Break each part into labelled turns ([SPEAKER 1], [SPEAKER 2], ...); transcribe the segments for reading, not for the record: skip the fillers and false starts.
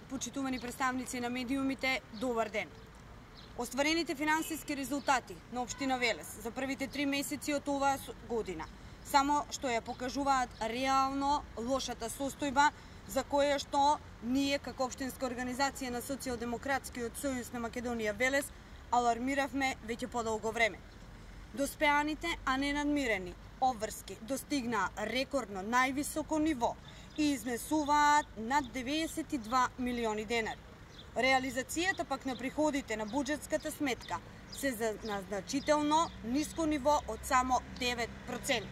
[SPEAKER 1] Почитувани представници на медиумите, добар ден. Остварените финансиски резултати на општина Велес за првите 3 месеци од оваа година само што ја покажуваат реално лошата состојба за која што ние како општинска организација на Социјалдемократскиот сојуз на Македонија Велес алармиравме веќе подолго време. Доспеаните, а не надмирени обврски достигнаа рекордно највисоко ниво и изнесуваат над 92 милиони денари. Реализацијата пак на приходите на буџетската сметка се на значително ниско ниво од само 9%.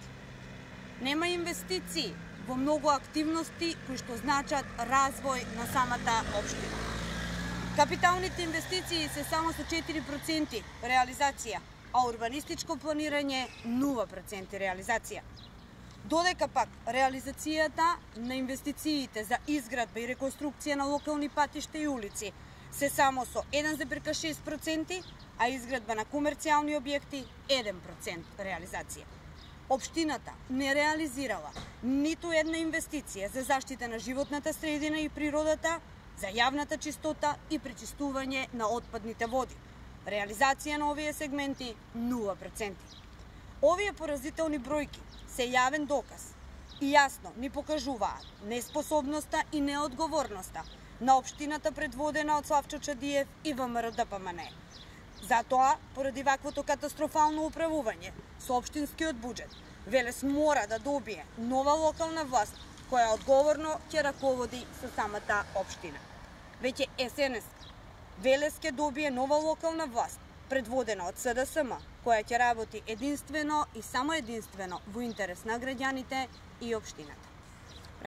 [SPEAKER 1] Нема инвестиции во многу активности кои што значат развој на самата општина. Капиталните инвестиции се само со 4% реализација, а урбанистичко планирање 0% реализација. Додека пак реализацијата на инвестициите за изградба и реконструкција на локални патишта и улици се само со 1,6%, а изградба на комерцијални објекти 1% реализација. Општината не реализирала ниту една инвестиција за заштита на животната средина и природата, за јавната чистота и пречистување на отпадните води. Реализација на овие сегменти 0%. Овие поразителни бројки се јавен доказ и јасно ни покажуваат неспособноста и неодговорноста на општината предводена од Славчо Чадиев и ВМРО-ДПМНЕ. Затоа, поради ваквото катастрофално управување со општинскиот буџет, Велес мора да добие нова локална власт која одговорно ќе раководи со самата општина. Веќе есенес Велес ќе добие нова локална власт, предводена од СДСМ, која ќе работи единствено и само единствено во интерес на граѓаните и општината.